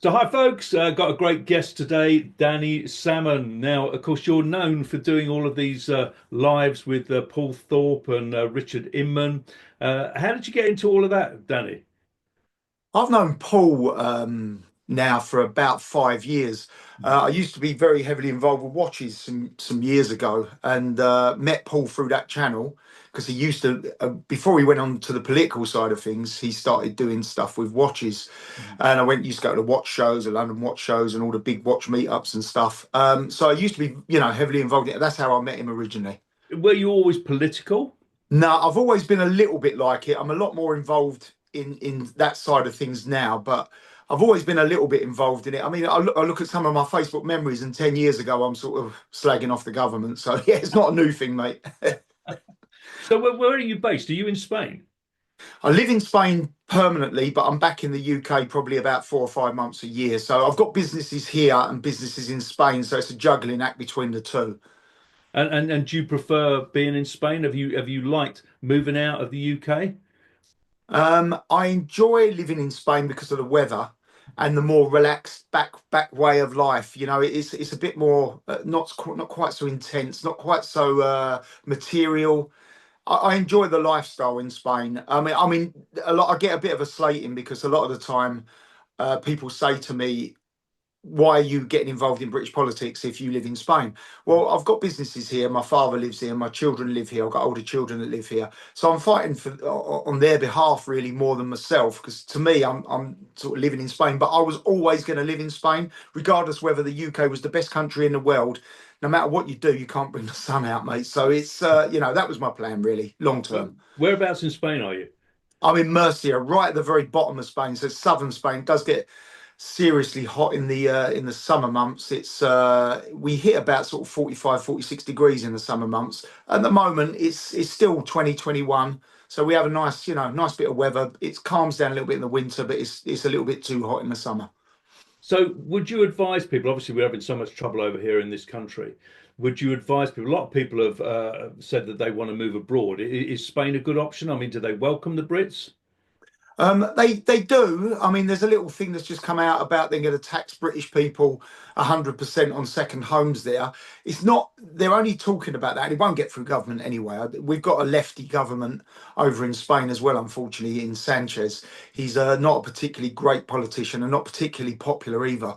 So, hi folks, got a great guest today, Danny Salmon. Now, of course, you're known for doing all of these lives with Paul Thorpe and Richard Inman. How did you get into all of that, Danny? I've known Paul now for about 5 years. I used to be very heavily involved with watches some years ago, and met Paul through that channel because he used to, before he went on to the political side of things, he started doing stuff with watches. And I used to go to the watch shows, the London watch shows, and all the big watch meetups and stuff. So I used to be, heavily involved in it. That's how I met him originally. Were you always political? No, I've always been a little bit like it. I'm a lot more involved in that side of things now, but I've always been a little bit involved in it. I mean, I look at some of my Facebook memories, and 10 years ago, I'm sort of slagging off the government. So yeah, it's not a new thing, mate. So, where are you based? Are you in Spain? I live in Spain permanently, but I'm back in the UK probably about 4 or 5 months a year. So I've got businesses here and businesses in Spain. So it's a juggling act between the two. And do you prefer being in Spain? Have you liked moving out of the UK? I enjoy living in Spain because of the weather and the more relaxed back way of life. It's a bit more not quite so intense, not quite so material. I enjoy the lifestyle in Spain. I mean, a lot. I get a bit of a slating because a lot of the time, people say to me, why are you getting involved in British politics if you live in Spain? Well, I've got businesses here. My father lives here. My children live here. I've got older children that live here. So I'm fighting on their behalf really more than myself because to me, I'm sort of living in Spain. But I was always going to live in Spain, regardless whether the UK was the best country in the world. No matter what you do, you can't bring the sun out, mate. So it's that was my plan really, long term. Whereabouts in Spain are you? I'm in Murcia, right at the very bottom of Spain. So southern Spain does get seriously hot in the summer months. It's we hit about sort of 45, 46 degrees in the summer months. At the moment it's still 2021. So we have a nice, nice bit of weather. It calms down a little bit in the winter, but it's a little bit too hot in the summer. So, would you advise people? Obviously, we're having so much trouble over here in this country. Would you advise people? A lot of people have said that they want to move abroad. Is Spain a good option? I mean, do they welcome the Brits? They do. I mean, there's a little thing that's just come out about they're going to tax British people 100% on second homes there. It's not. They're only talking about that. It won't get through government anyway. We've got a lefty government over in Spain as well. Unfortunately, in Sanchez, he's not a particularly great politician and not particularly popular either.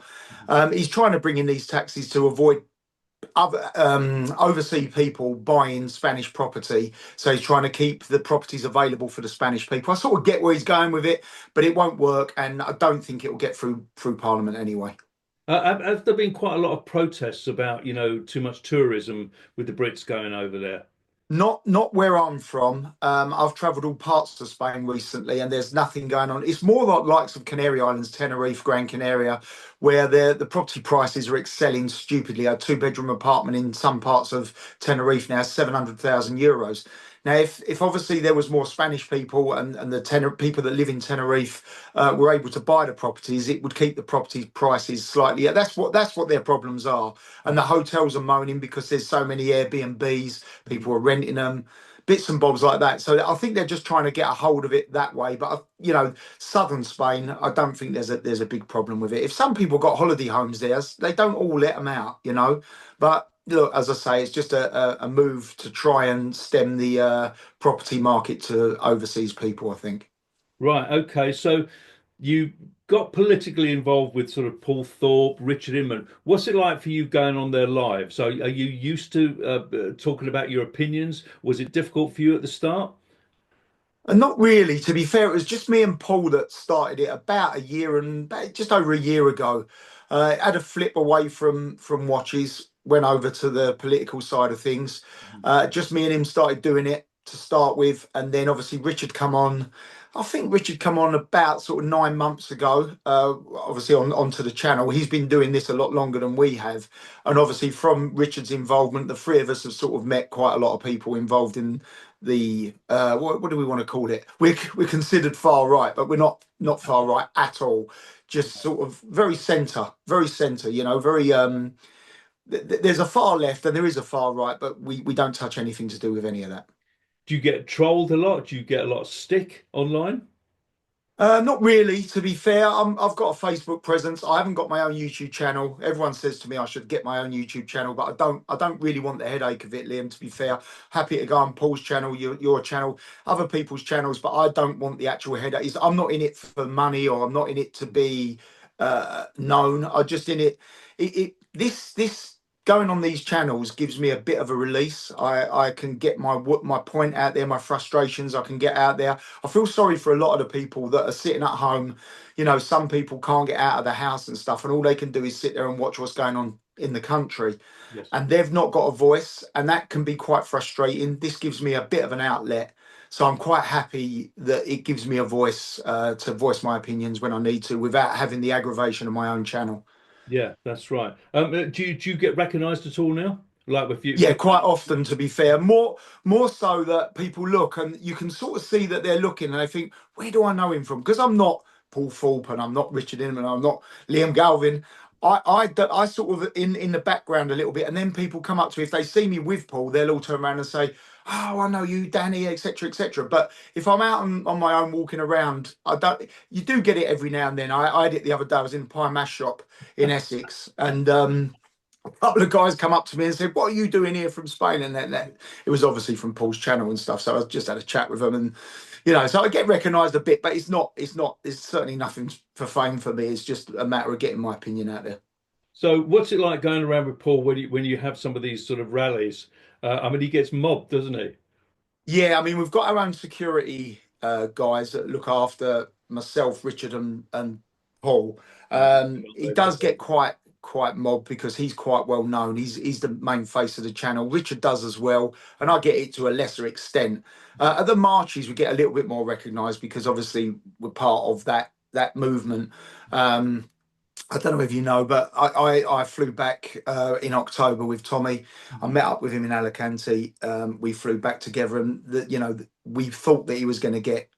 He's trying to bring in these taxes to avoid other overseas people buying Spanish property. So he's trying to keep the properties available for the Spanish people. I sort of get where he's going with it, but it won't work, and I don't think it will get through Parliament anyway. Have there been quite a lot of protests about, too much tourism with the Brits going over there? Not where I'm from. I've travelled all parts of Spain recently, and there's nothing going on. It's more like likes of Canary Islands, Tenerife, Gran Canaria, where the property prices are excelling stupidly. A two-bedroom apartment in some parts of Tenerife now, 700,000 euros. Now, if obviously there was more Spanish people and the people that live in Tenerife were able to buy the properties, it would keep the property prices slightly. That's what their problems are. And the hotels are moaning because there's so many Airbnbs, people are renting them, bits and bobs like that. So I think they're just trying to get a hold of it that way. But southern Spain, I don't think there's a big problem with it. If some people got holiday homes there, they don't all let them out. But look, as I say, it's just a move to try and stem the property market to overseas people, I think. Right. Okay. So you got politically involved with sort of Paul Thorpe, Richard Inman. What's it like for you going on their lives? So are you used to talking about your opinions? Was it difficult for you at the start? And not really, to be fair, it was just me and Paul that started it about a year and just over a year ago. Had a flip away from watches, went over to the political side of things. Just me and him started doing it to start with, and then obviously Richard come on. I think Richard come on about sort of 9 months ago. Obviously onto the channel. He's been doing this a lot longer than we have, and obviously from Richard's involvement, the three of us have sort of met quite a lot of people involved in the what do we want to call it? We're considered far right, but we're not far right at all. Just sort of very centre, very centre. Very there's a far left and there is a far right, but we don't touch anything to do with any of that. Do you get trolled a lot? Do you get a lot of stick online? Not really, to be fair. I've got a Facebook presence. I haven't got my own YouTube channel. Everyone says to me I should get my own YouTube channel, but I don't. I don't really want the headache of it, Liam. To be fair, happy to go on Paul's channel, your channel, other people's channels, but I don't want the actual headache. I'm not in it for money, or I'm not in it to be known. I'm just in it. This going on these channels gives me a bit of a release. I can get my point out there, my frustrations. I can get out there. I feel sorry for a lot of the people that are sitting at home. You know, some people can't get out of the house and stuff, and all they can do is sit there and watch what's going on in the country, Yes. and they've not got a voice, and that can be quite frustrating. This gives me a bit of an outlet. So I'm quite happy that it gives me a voice to voice my opinions when I need to without having the aggravation of my own channel. Yeah, that's right. Do you get recognised at all now? Like with you Yeah, with quite often, to be fair. More so that people look and you can sort of see that they're looking and they think, where do I know him from? Because I'm not Paul Thorpe and I'm not Richard Inman, I'm not Liam Galvin. I sort of in the background a little bit, and then people come up to me. If they see me with Paul, they'll all turn around and say, "Oh, I know you, Danny," etc., etc. But if I'm out on my own walking around, I don't. You do get it every now and then. I had it the other day. I was in a pie mash shop in Essex, and a couple of guys come up to me and said, "What are you doing here from Spain?" And then it was obviously from Paul's channel and stuff. So I just had a chat with them, and so I get recognised a bit, but it's certainly nothing for fame for me. It's just a matter of getting my opinion out there. So what's it like going around with Paul when you have some of these sort of rallies? I mean, he gets mobbed, doesn't he? Yeah, I mean, we've got our own security guys that look after myself, Richard, and Paul. Yeah. He does get quite mobbed because he's quite well known. He's the main face of the channel. Richard does as well, and I get it to a lesser extent. At the marches, we get a little bit more recognised because obviously we're part of that movement. Um, I don't know if you know, but I flew back in October with Tommy. I Mhm. met up with him in Alicante. We flew back together, and we thought that he was going to get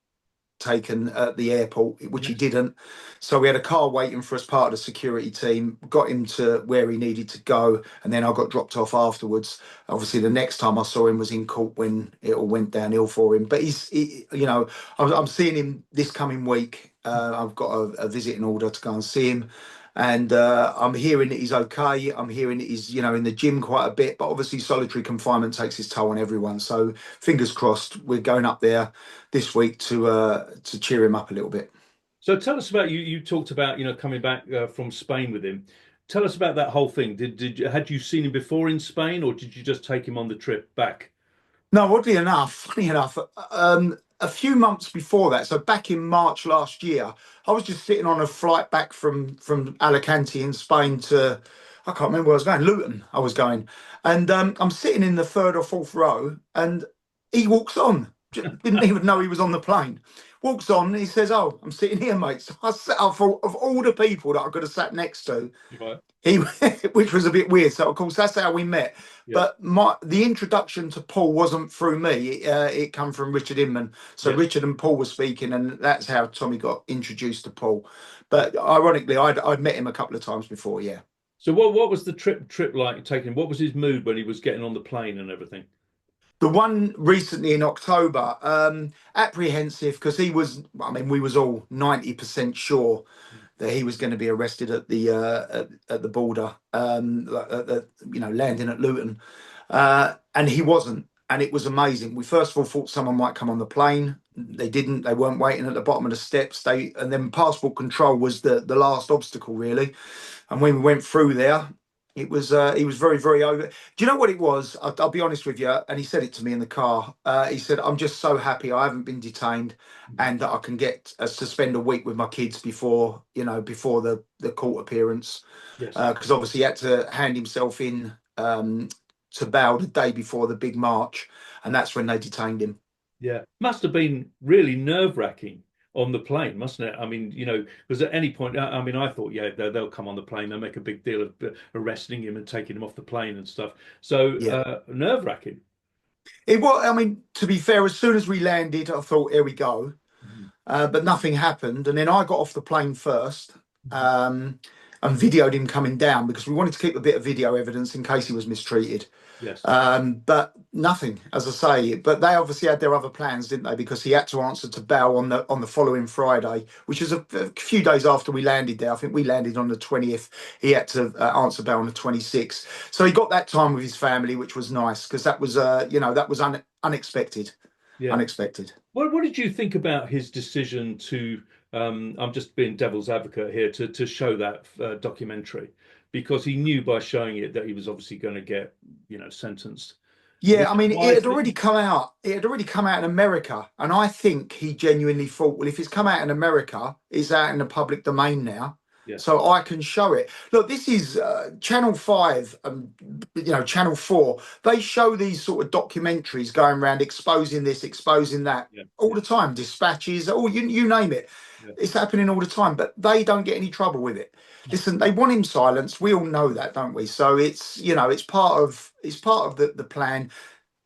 taken at the airport, which he Yes. didn't. So we had a car waiting for us, part of the security team, got him to where he needed to go, and then I got dropped off afterwards. Obviously, the next time I saw him was in court when it all went downhill for him. But I'm seeing him this coming week. I've got a visiting order to go and see him. And I'm hearing that he's okay. I'm hearing that he's, in the gym quite a bit. But obviously, solitary confinement takes its toll on everyone. So fingers crossed, we're going up there this week to cheer him up a little bit. So tell us about you. You talked about coming back from Spain with him. Tell us about that whole thing. Had you seen him before in Spain, or did you just take him on the trip back? No, oddly enough, funny enough, a few months before that, so back in March last year, I was just sitting on a flight back from Alicante in Spain to, I can't remember where I was going, Luton. I was going, and I'm sitting in the third or fourth row, and he walks on. Didn't even know he was on the plane. Walks on, and he says, "Oh, I'm sitting here, mate." So I sat up for of all the people that I could have sat next to. Right. He, which was a bit weird. So of course that's how we met. Yes. But the introduction to Paul wasn't through me. It come from Richard Inman. So Yes. Richard and Paul were speaking, and that's how Tommy got introduced to Paul. But ironically, I'd met him a couple of times before. Yeah. So what was the trip like taking? What was his mood when he was getting on the plane and everything? The one recently in October, apprehensive because he was. I mean, we was all 90% sure that he was going to be arrested at the border, landing at Luton, and he wasn't. And it was amazing. We first of all thought someone might come on the plane. They didn't. They weren't waiting at the bottom of the steps. And then passport control was the last obstacle really. And when we went through there, it was he was very very over. Do you know what it was? I'll be honest with you. And he said it to me in the car. He said, "I'm just so happy I haven't been detained, Mhm. and that I can get to spend a week with my kids before the court appearance, Yes. because obviously he had to hand himself in to bail the day before the big march, and that's when they detained him." Yeah. Must have been really nerve-wracking on the plane, mustn't it? I mean, because at any point, I mean, I thought, yeah, they'll come on the plane, they'll make a big deal of arresting him and taking him off the plane and stuff. So Yeah, nerve-wracking. it was. I mean, to be fair, as soon as we landed, I thought, "Here we go." Mhm. But nothing happened. And then I got off the plane first. Mhm. Um, and videoed him coming down because we wanted to keep a bit of video evidence in case he was mistreated. Yes. But nothing, as I say. But they obviously had their other plans, didn't they? Because he had to answer to bail on the following Friday, which was a few days after we landed there. I think we landed on the 20th. He had to answer bail on the 26th. So he got that time with his family, which was nice because that was, that was unexpected. Yeah. Unexpected. What did you think about his decision to? I'm just being devil's advocate here to show that documentary because he knew by showing it that he was obviously going to get, sentenced. Was Yeah, I it mean, a it wise had already thing? come out. It had already come out in America, and I think he genuinely thought, well, if it's come out in America, it's out in the public domain now, Yes. so I can show it. Look, this is Channel 5, Channel 4. They show these sort of documentaries going around exposing this, exposing that Yeah. all Yeah. the time. Dispatches, or you name it. Yeah. It's happening all the time, but they don't get any trouble with it. No. Listen, they want him silenced. We all know that, don't we? So it's part of the plan.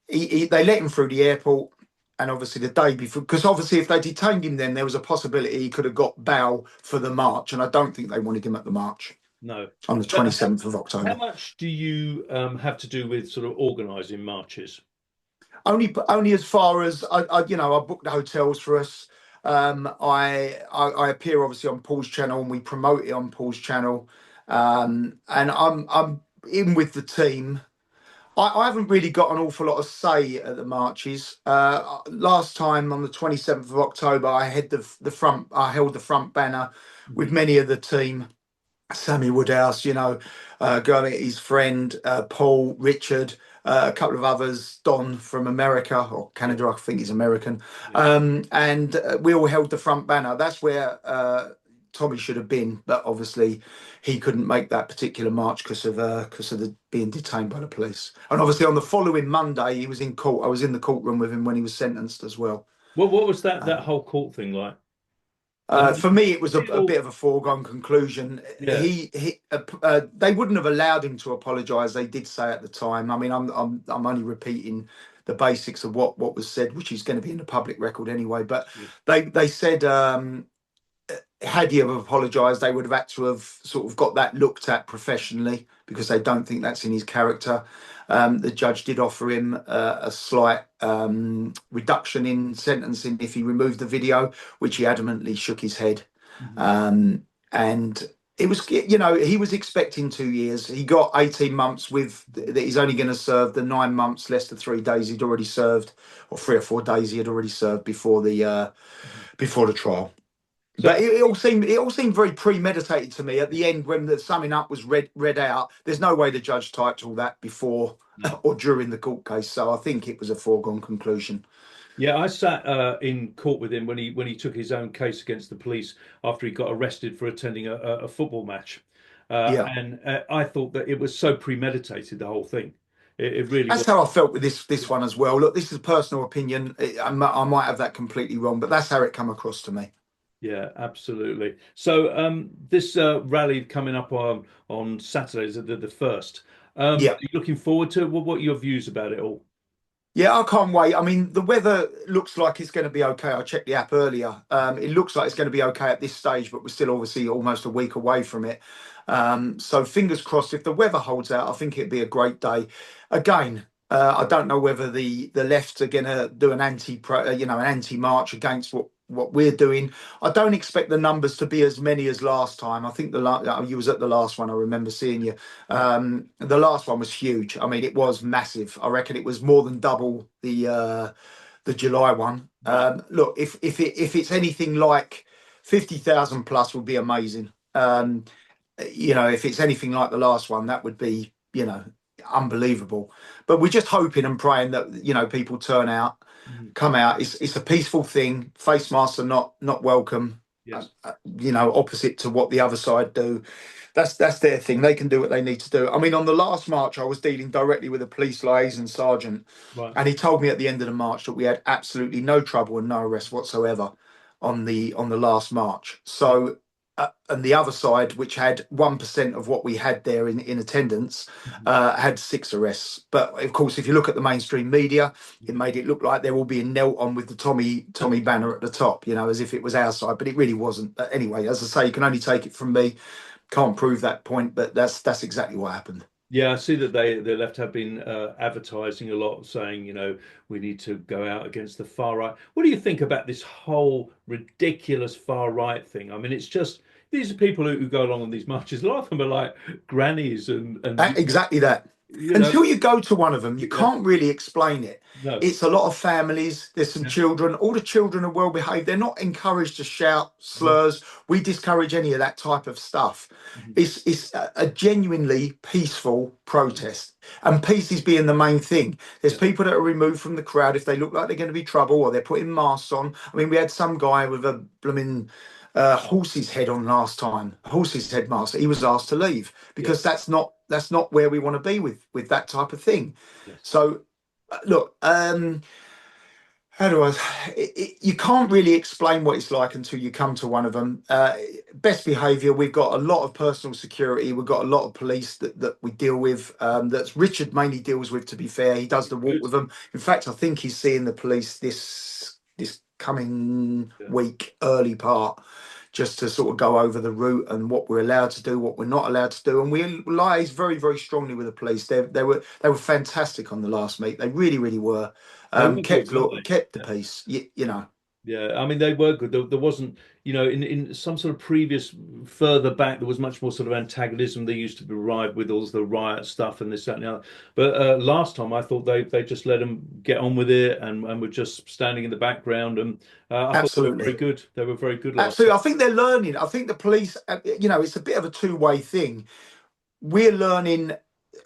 They let him through the airport, and obviously the day before, because obviously if they detained him, then there was a possibility he could have got bail for the march, and I don't think they wanted him at the march No. on the So how, 27th of how October. much do you have to do with sort of organising marches? Only as far as I booked the hotels for us. I appear obviously on Paul's channel, and we promote it on Paul's channel. And I'm in with the team. I haven't really got an awful lot of say at the marches. Last time on the 27th of October, I had the front. I held the front banner with Mhm. many of the team. Sammy Woodhouse, going his friend, Paul, Richard, a couple of others, Don from America or Yeah. Canada, I think he's American. Yeah. And we all held the front banner. That's where Tommy should have been, but obviously he couldn't make that particular march because of the being detained by the police. And obviously on the following Monday, he was in court. I was in the courtroom with him when he was sentenced as well. Well, what was that Um, whole court thing like? I mean, for me, it was a still, bit of a foregone conclusion. yeah. They wouldn't have allowed him to apologise. They did say at the time. I mean, I'm only repeating the basics of what was said, which is going to be in the public record anyway. But Yes. they said had he have apologised, they would have had to have sort of got that looked at professionally because they don't think that's in his character. The judge did offer him a slight reduction in sentencing if he removed the video, which he adamantly shook his head. Mhm. And it was, he was expecting 2 years. He got 18 months with that. He's only going to serve the 9 months less the 3 days he'd already served, or 3 or 4 days he had already served Mhm. before the trial. So, But it all seemed very premeditated to me. At the end, when the summing up was read out, there's no way the judge typed all that before no. or during the court case. So I think it was a foregone conclusion. Yeah, I sat in court with him when he took his own case against the police after he got arrested for attending a football match, Yeah, and I thought that it was so premeditated, the whole thing. It really that's was. how I felt with this Yeah, one as well. Look, this is a personal opinion. I might have that completely wrong, but that's how it come across to me. yeah, absolutely. So this rally coming up on Saturday is the first. Are Yeah. you looking forward to it? What are your views about it all? Yeah, I can't wait. I mean, the weather looks like it's going to be okay. I checked the app earlier. It looks like it's going to be okay at this stage, but we're still obviously almost a week away from it. So fingers crossed. If the weather holds out, I think it'd be a great day. Again, I don't know whether the left are going to do an anti-march against what we're doing. I don't expect the numbers to be as many as last time. I think you was at the last one. I remember seeing you. Yeah. The last one was huge. I mean, it was massive. I reckon it was more than double the July one. Wow. Look, if it's anything like 50,000 plus, would be amazing. If it's anything like the last one, that would be unbelievable. But we're just hoping and praying that people turn out, Mhm. come out. It's a peaceful thing. Face masks are not welcome. Yes. Opposite to what the other side do. That's their thing. They can do what they need to do. I mean, on the last march, I was dealing directly with a police liaison sergeant, Right. and he told me at the end of the march that we had absolutely no trouble and no arrests whatsoever on the last march. Yeah. So, and the other side, which had 1% of what we had there in attendance, Mhm. had 6 arrests. But of course, if you look at the mainstream media, it Mhm. made it look like they're all being knelt on with the Tommy banner at the top, as if it was our side, but it really wasn't. But anyway, as I say, you can only take it from me. can't prove that point, but that's exactly what happened. Yeah, I see that the left have been advertising a lot, saying, we need to go out against the far right. What do you think about this whole ridiculous far right thing? I mean, it's just these are people who go along on these marches. A lot of them are like grannies and Exactly that. you know, Until you go to one of them, you yeah, can't really explain it. no, It's a lot of families. There's some yeah, children. All the children are well behaved. They're not encouraged to shout mhm, slurs. We discourage any of that type of stuff. mhm, It's a genuinely peaceful protest, and peace is being the main thing. There's yeah, people that are removed from the crowd if they look like they're going to be trouble, or they're putting masks on. I mean, we had some guy with a blooming horse's head on last time, horse's head mask. He was asked to leave yeah, because that's not where we want to be with that type of thing. yes. So look, how do I? You can't really explain what it's like until you come to one of them. Best behaviour. We've got a lot of personal security. We've got a lot of police that we deal with. That's Richard mainly deals with. To be fair, he does the walk Good. with them. In fact, I think he's seeing the police this coming Yeah. week, early part, just to sort of go over the route and what we're allowed to do, what we're not allowed to do. And we liaise very, very strongly with the police. They were fantastic on the last meet. They really, really were. They were good, weren't Kept the they? peace. You know. Yeah, I mean they were good. There wasn't, in some sort of previous further back, there was much more sort of antagonism. They used to be rife with all the riot stuff and this, that, and the other. But last time, I thought they just let them get on with it and were just standing in the background. And I thought they were very Absolutely. good. They were very good last Absolutely. time. I think they're learning. I think the police, it's a bit of a two-way thing. We're learning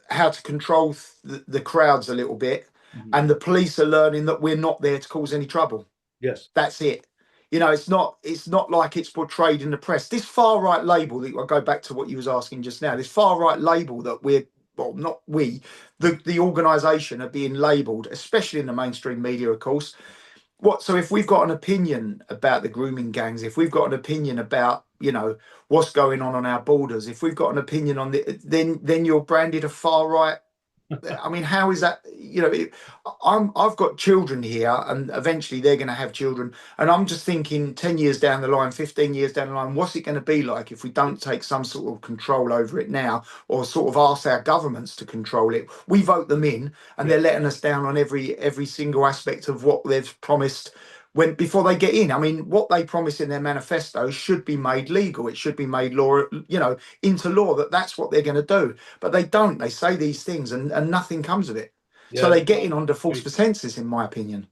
how to control the crowds a little bit, Mhm. and the police are learning that we're not there to cause any trouble. Yes. That's it. It's not like it's portrayed in the press. This far right label that I'll go back to what you was asking just now. This far right label that we're well, not we, the organisation are being labelled, especially in the mainstream media, of course. So if we've got an opinion about the grooming gangs, if we've got an opinion about what's going on our borders, if we've got an opinion on then you're branded a far right. I mean, how is that? I've got children here, and eventually they're going to have children, and I'm just thinking, 10 years down the line, 15 years down the line, what's it going to be like if we don't take some sort of control over it now, or sort of ask our governments to control it? We vote them in, and Yeah. they're letting us down on every single aspect of what they've promised when before they get in. I mean, what they promise in their manifesto should be made legal. It should be made law, into law that's what they're going to do. But they don't. They say these things and nothing comes of it. So Yeah. they get in under false pretenses, in my opinion.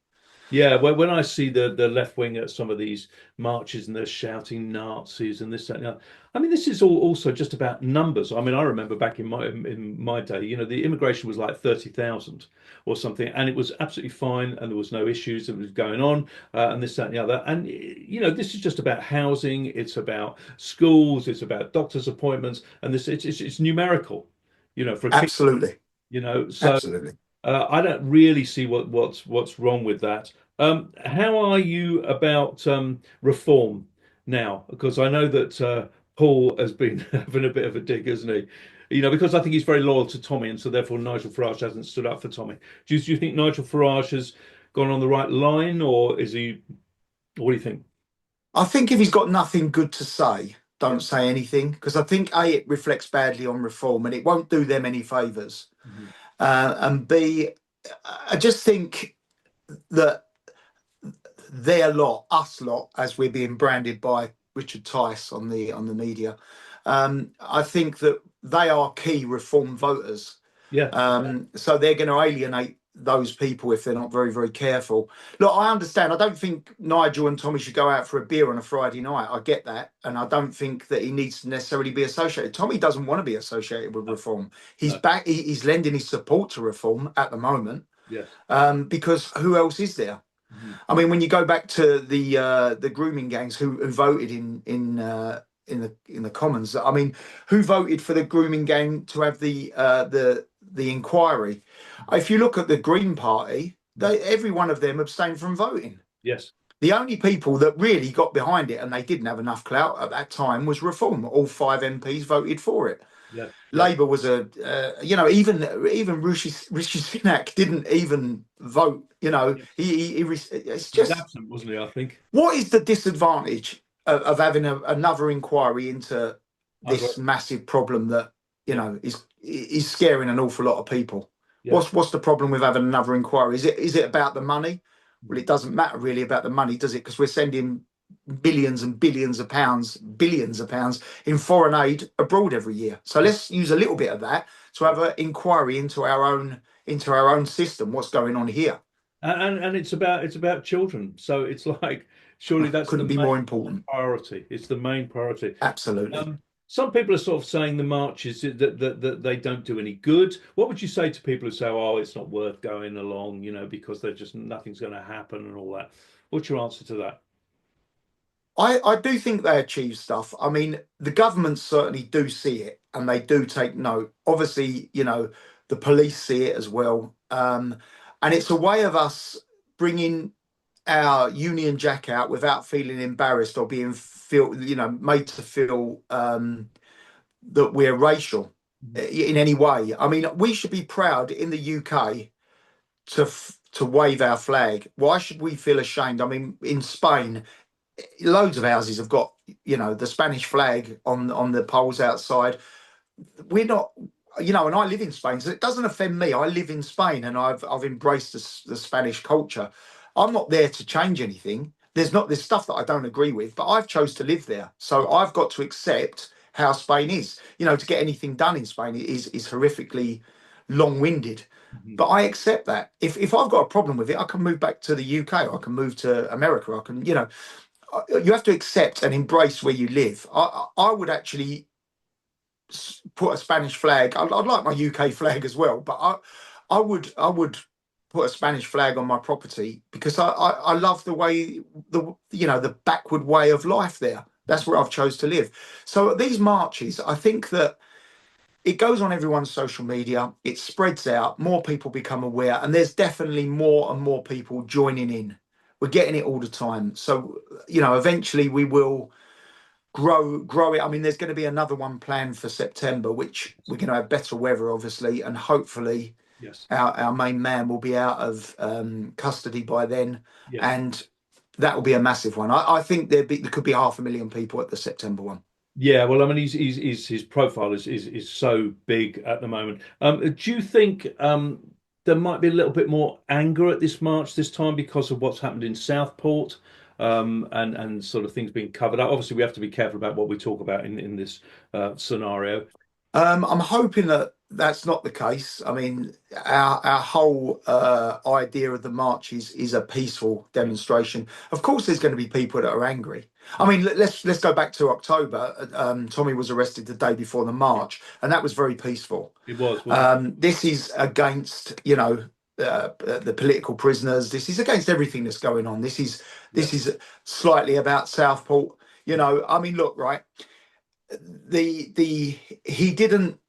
Yeah, when I see the left wing at some of these marches and they're shouting Nazis and this, that, and the other, I mean, this is all also just about numbers. I mean, I remember back in my day, the immigration was like 30,000 or something, and it was absolutely fine, and there was no issues that was going on, and this, that, and the other. And this is just about housing. It's about schools. It's about doctors' appointments, and it's numerical. For a king, Absolutely. so. Absolutely. I don't really see what's wrong with that. How are you about reform now? Because I know that Paul has been having a bit of a dig, hasn't he? Because I think he's very loyal to Tommy, and so therefore Nigel Farage hasn't stood up for Tommy. Do you think Nigel Farage has gone on the right line, or is he? What do you think? I think if he's got nothing good to say, Yeah. don't say anything, because I think A, it reflects badly on reform and it won't do them any favours. Mhm. And B, I just think that us lot, as we're being branded by Richard Tice on the media, I think that they are key reform voters. Yeah. So they're going to alienate those people if they're not very, very careful. Look, I understand. I don't think Nigel and Tommy should go out for a beer on a Friday night. I get that. And I don't think that he needs to necessarily be associated. Tommy doesn't want to be associated with reform. He's No. back. He's lending his support to reform at the moment, Yes. because who else is there? Mhm. I mean, when you go back to the grooming gangs who voted in the Commons, I mean, who voted for the grooming gang to have the inquiry? If you look at the Green Party, every one of them abstained from voting. Yes. The only people that really got behind it, and they didn't have enough clout at that time, was Reform. All 5 MPs voted for it. Yeah. Yeah. Labour was even Rishi Sunak didn't even vote. Yeah. It's He was just, absent, wasn't he? I think. what is the disadvantage of having another inquiry into I agree. this massive problem that Yeah, is scaring an awful lot of people. yeah. What's the problem with having another inquiry? Is it about the money? Well, Mhm. it doesn't matter really about the money, does it? Because we're sending billions and billions of pounds in foreign aid abroad every year. So Yeah. let's use a little bit of that to Yeah. have an inquiry into our own system. What's going on here? And it's about children. So it's like surely that's the Couldn't be main more important. priority. It's the main priority. Absolutely. Some people are sort of saying the marches that they don't do any good. What would you say to people who say, "Oh, it's not worth going along," because they're just nothing's going to happen and all that? What's your answer to that? I do think they achieve stuff. I mean, the governments certainly do see it and they do take note. Obviously, the police see it as well. And it's a way of us bringing our Union Jack out without feeling embarrassed or made to feel that we're racial Mhm. in any way. I mean, we should be proud in the UK to wave our flag. Why should we feel ashamed? I mean, in Spain, loads of houses have got the Spanish flag on the poles outside. We're not, and I live in Spain, so it doesn't offend me. I live in Spain, and I've embraced the Spanish culture. I'm not there to change anything. There's stuff that I don't agree with, but I've chose to live there, so I've got to accept how Spain is. To get anything done in Spain is horrifically long-winded. Mhm. But I accept that. If I've got a problem with it, I can move back to the UK, or I can move to America. I can, you have to accept and embrace where you live. I would actually put a Spanish flag. I'd like my UK flag as well, but I would put a Spanish flag on my property because I love the way the backward way of life there. That's where I've chose to live. So these marches, I think that it goes on everyone's social media. It spreads out. More people become aware, and there's definitely more and more people joining in. We're getting it all the time. So eventually we will grow it. I mean, there's going to be another one planned for September, which we're going to have better weather, obviously, and hopefully Yes. our main man will be out of custody by then, Yeah. and that will be a massive one. I think there could be 500,000 people at the September one. Yeah, well, I mean, his profile is so big at the moment. Do you think there might be a little bit more anger at this march this time because of what's happened in Southport, and sort of things being covered up? Obviously, we have to be careful about what we talk about in this scenario. I'm hoping that that's not the case. I mean, our whole idea of the march is a peaceful Yeah, demonstration. Of course, there's going to be people that are angry. I yeah, mean, let's go back to October. Tommy was arrested the day before the march, and that was very peaceful. it was, wasn't This is against, the political prisoners. This is against everything that's going on. This is it? Yeah. this is slightly about Southport. I mean, look, right the he didn't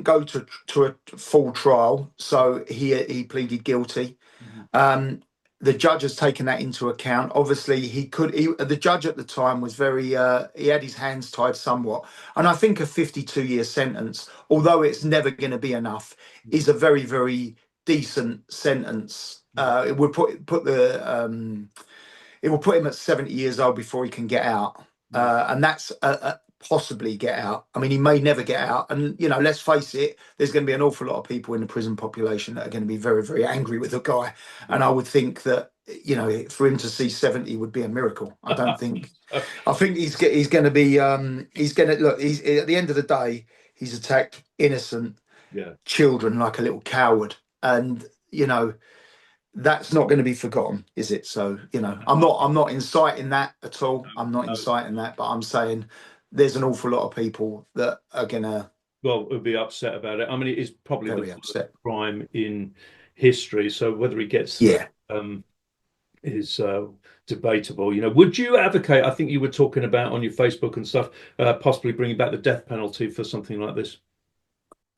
go to a full trial, so he pleaded guilty. Mhm. um the judge has taken that into account. Obviously, the judge at the time was very he had his hands tied somewhat, and I think a 52-year sentence, although it's never going to be enough, is a very, very decent sentence. Mhm. It would it will put him at 70 years old before he can get out. Yeah. And that's possibly get out. I mean, he may never get out. And, let's face it, there's going to be an awful lot of people in the prison population that are going to be very, very angry with the guy. And I would think that, for him to see 70 would be a miracle. I think he's going to be, he's going to look, he's at the end of the day, he's attacked innocent Yeah. children like a little coward. And, that's not going to be forgotten, is it? So, I'm not inciting that at all. I'm not No. inciting that, but I'm saying there's an awful lot of people that are gonna Well, would be upset about it. I mean, it is probably the very worst upset. crime in history. So whether he gets through Yeah. is debatable. Would you advocate? I think you were talking about on your Facebook and stuff, possibly bringing back the death penalty for something like this.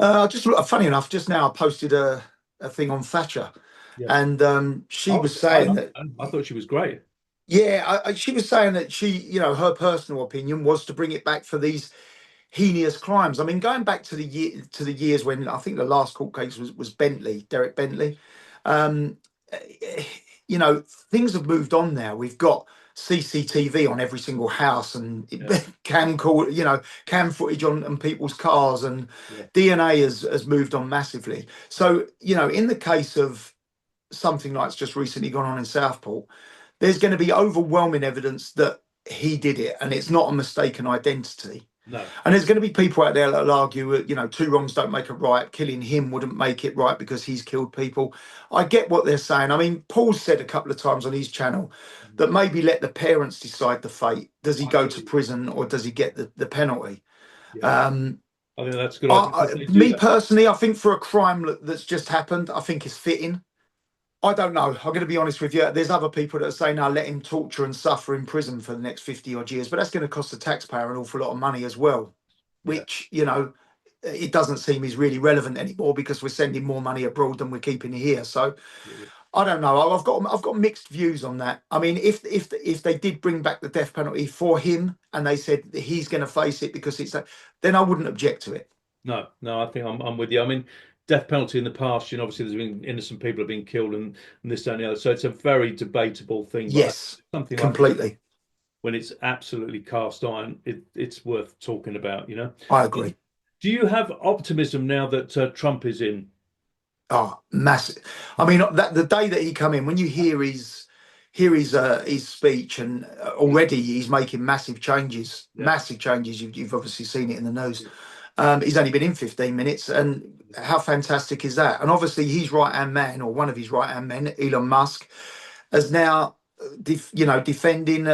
Just funny enough, just now I posted a thing on Thatcher, Yeah. and she Oh, was I saying love that, it. I thought she was great. yeah, she was saying that her personal opinion was to bring it back for these heinous crimes. I mean, going back to the years when I think the last court case was Bentley, Derek Bentley. Um, things have moved on now. We've got CCTV on every single house and Yeah. cam call, cam footage on people's cars, and Yeah. DNA has moved on massively. So, in the case of something like it's just recently gone on in Southport, there's going to be overwhelming evidence that he did it and it's not a mistaken identity. No. And there's going to be people out there that'll argue that, two wrongs don't make a right. Killing him wouldn't make it right because he's killed people. I get what they're saying. I mean, Paul's said a couple of times on his channel Mhm. that maybe let the parents decide the fate. Does he I go to agree. prison or does he get the penalty? Yeah. Um, I think that's a good idea because they do Me that. personally, I think for a crime that's just happened, I think it's fitting. I don't know. I'm going to be honest with you. There's other people that are saying, "Now let him torture and suffer in prison for the next 50 odd years," but that's going to cost the taxpayer an awful lot of money as well, Yeah. which it doesn't seem is really relevant anymore because we're sending more money abroad than we're keeping here. So Absolutely. I don't know. I've got mixed views on that. I mean, if they did bring back the death penalty for him and they said that he's going to face it because then I wouldn't object to it. No, no, I think I'm with you. I mean, death penalty in the past, obviously there's been innocent people have been killed and this that, and the other. So it's a very debatable thing. But I think Yes, something like this, completely. when it's absolutely cast iron, it's worth talking about. I agree. Do you have optimism now that Trump is in? Oh, massive! I mean, that the day that he come in, when you hear his speech, and already he's making massive changes. Yeah. Massive changes. You've obviously seen it in the news. He's only been in 15 minutes, and how fantastic is that? And obviously, his right hand man, or one of his right hand men, Elon Musk, as now, defending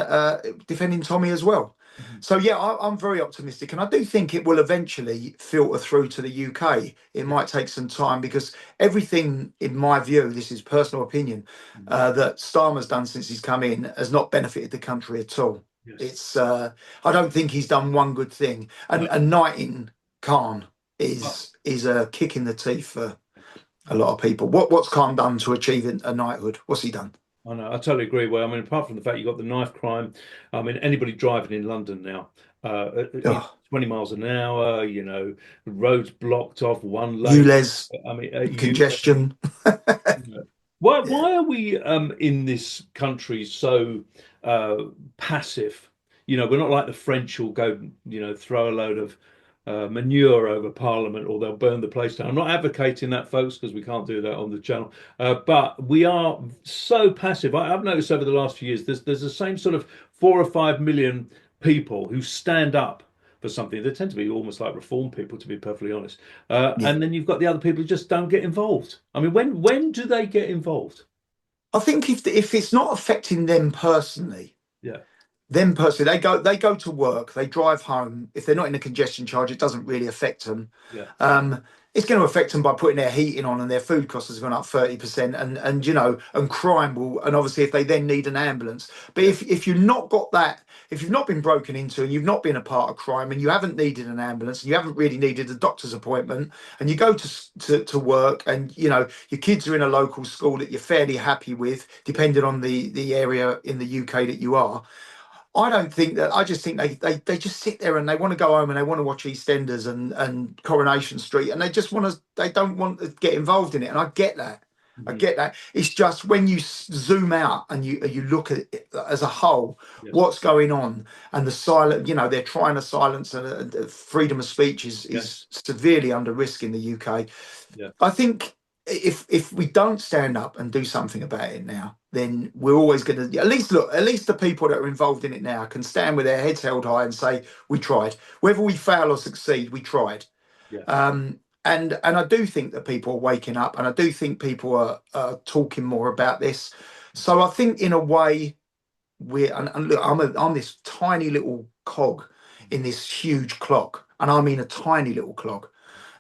Tommy as well. Mhm. So yeah, I'm very optimistic, and I do think it will eventually filter through to the UK. It Yeah. might take some time because everything, in my view, this is personal opinion, Mhm. that Starmer's done since he's come in has not benefited the country at all. Yes. It's I don't think he's done one good thing, No. and knighting Khan Well, is a kick in the teeth for a lot of people. What's Khan done to achieve a knighthood? What's he done? I know, I totally agree. Well, I mean, apart from the fact you've got the knife crime, I mean, anybody driving in London now, 20 miles an hour, roads blocked off one lane. ULEZ, I mean, congestion. why Yeah, are we in this country so uh, passive? We're not like the French who'll go, throw a load of manure over Parliament or they'll burn the place down. I'm not advocating that, folks, because we can't do that on the channel. But we are so passive. I've noticed over the last few years, there's the same sort of 4 or 5 million people who stand up for something. They tend to be almost like reform people, to be perfectly honest. yeah. And then you've got the other people who just don't get involved. I mean, when do they get involved? I think if it's not affecting Yeah, them personally, they go to work, they drive home. If they're not in a congestion charge, it doesn't really affect them. yeah, Um, it's going to affect them by putting their heating on, and their food costs has gone up 30%, and crime will, and obviously if they then need an ambulance. But yeah, if you've not got that, if you've not been broken into and you've not been a part of crime and you haven't needed an ambulance and you haven't really needed a doctor's appointment, and you go to work, and your kids are in a local school that you're fairly happy with, yeah, depending on the area in the UK that you are. I don't think that. I just think they just sit there and they want to go home and they want to watch EastEnders and Coronation Street, and they don't want to get involved in it. And I get that. I mhm, get that. It's just when you zoom out and you look at it as a whole, yes, what's going on, and the silent. They're trying to silence, and freedom of speech is yeah, is severely under risk in the UK. yeah, I think if we don't stand up and do something about it now, then we're always going to, at least the people that are involved in it now can stand with their heads held high and say we tried. Whether we fail or succeed, we tried. yeah, And I do think that people are waking up, and I do think people are talking more about this. So I think in a way and look, I'm this tiny little cog in this huge clock, and I mean a tiny little clog,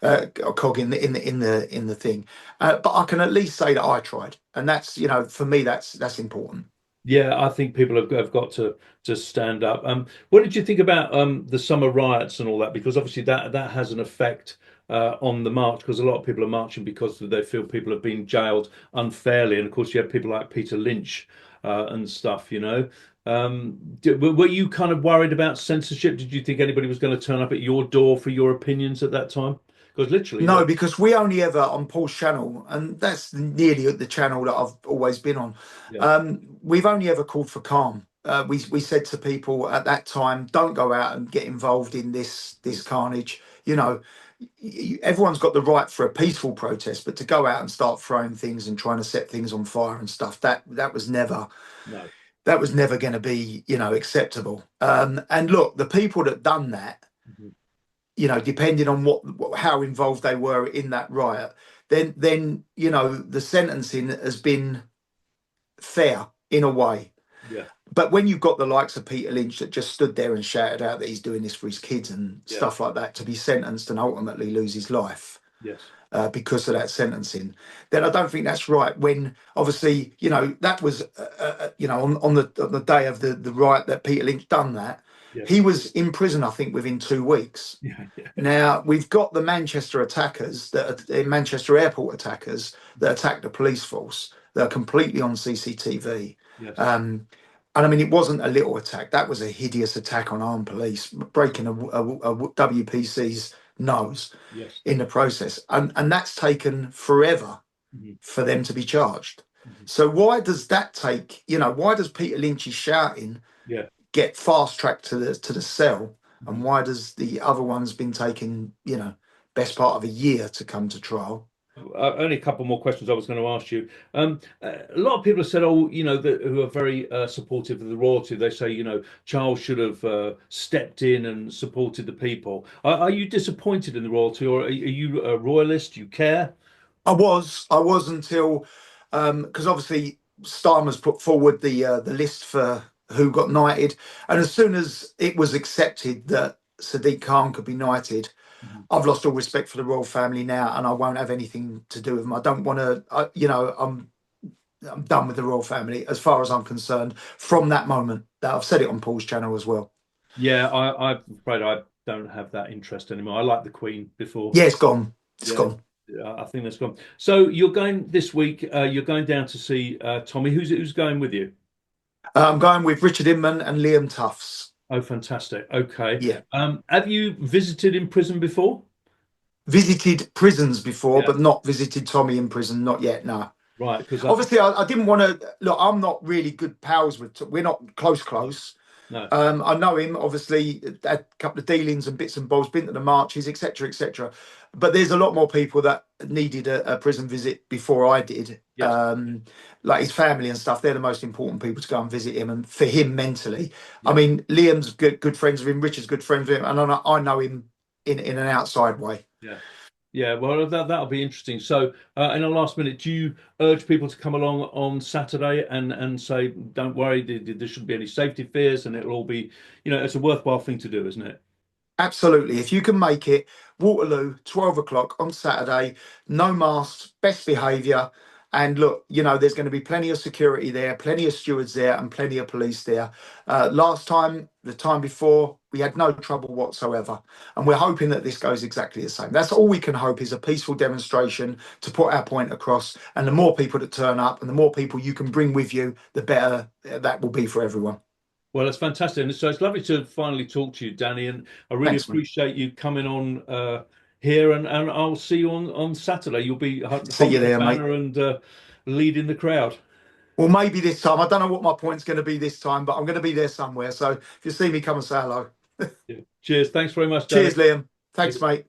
a cog in the thing. But I can at least say that I tried, and that's for me that's important. yeah. I think people have got to stand up. What did you think about the summer riots and all that? Because obviously that has an effect on the march, because a lot of people are marching because they feel people have been jailed unfairly, and of course you have people like Peter Lynch and stuff. Were you kind of worried about censorship? Did you think anybody was going to turn up at your door for your opinions at that time? Because literally, No, because we only ever on Paul's channel, and that's nearly the channel that I've always been on. yeah, We've only ever called for calm. we said to people at that time, don't go out and get involved in this carnage. You know, everyone's got the right for a peaceful protest, but to go out and start throwing things and trying to set things on fire and stuff, that was never No. going to be, acceptable. And look, the people that done that, Mhm. depending on how involved they were in that riot, then the sentencing has been fair in a way. Yeah. But when you've got the likes of Peter Lynch that just stood there and shouted out that he's doing this for his kids and Yeah. stuff like that, to be sentenced and ultimately lose his life Yes. because of that sentencing, then I don't think that's right. When obviously, that was, on the day of the riot that Peter Lynch done that, Yes. he was in prison, I think, within 2 weeks. Yeah. Yeah. Now we've got the Manchester attackers Manchester airport attackers that attacked the police force that are completely on CCTV. Yes. And I mean, it wasn't a little attack. That was a hideous attack on armed police, breaking a WPC's nose Yes. in the process. And that's taken forever Mhm. for them to be charged. Mhm. So why does that take, why does Peter Lynch's shouting Yeah. get fast tracked to the cell? And Mhm. why does the other one's been taking, best part of a year to come to trial? Only a couple more questions I was going to ask you. A lot of people have said, "Oh, who are very supportive of the royalty." They say, Charles should have stepped in and supported the people. Are you disappointed in the royalty, or are you a royalist? Do you care? I was until because obviously Starmer's put forward the list for who got knighted, and as soon as it was accepted that Sadiq Khan could be knighted, Mhm. I've lost all respect for the royal family now, and I won't have anything to do with them. I don't want to. I'm done with the royal family as far as I'm concerned. From that moment, that I've said it on Paul's channel as well. Yeah, I'm afraid I don't have that interest anymore. I liked the Queen before. Yeah, it's gone. It's Yeah, gone. I think that's gone. So you're going this week. You're going down to see Tommy. Who's going with you? I'm going with Richard Inman and Liam Tufts. Oh, fantastic. Okay. Yeah. Have you visited in prison before? Visited prisons before, Yeah. but not visited Tommy in prison. Not yet. No. Right. Because Obviously, I didn't want to look. I'm not really good pals with. We're not close. no. I know him. Obviously, had a couple of dealings and bits and bobs. Been to the marches, etc., etc. But there's a lot more people that needed a prison visit before I did. Yes. Like his family and stuff. They're the most important people to go and visit him, and for him mentally. I Yeah. mean, Liam's good friends with him. Richard's good friends with him, and I know him in an outside way. Yeah. Yeah. Well, that'll be interesting. So, in the last minute, do you urge people to come along on Saturday and say, "Don't worry, there shouldn't be any safety fears, and it'll all be, it's a worthwhile thing to do, isn't it?" Absolutely. If you can make it, Waterloo, 12 o'clock on Saturday, no masks, best behaviour. And look, there's going to be plenty of security there, plenty of stewards there, and plenty of police there. Last time, the time before, we had no trouble whatsoever. And we're hoping that this goes exactly the same. That's all we can hope is a peaceful demonstration to put our point across. And the more people that turn up and the more people you can bring with you, the better that will be for everyone. Well, that's fantastic. And so it's lovely to finally talk to you, Danny. And I really Thanks, man. appreciate you coming on here. And I'll see you on Saturday. You'll be See you holding a there, mate. banner and leading the crowd. Well, maybe this time. I don't know what my point's going to be this time, but I'm going to be there somewhere. So if you see me, come and say hello. Yeah. Cheers. Thanks very much, Danny. Cheers, Liam. Thanks, mate.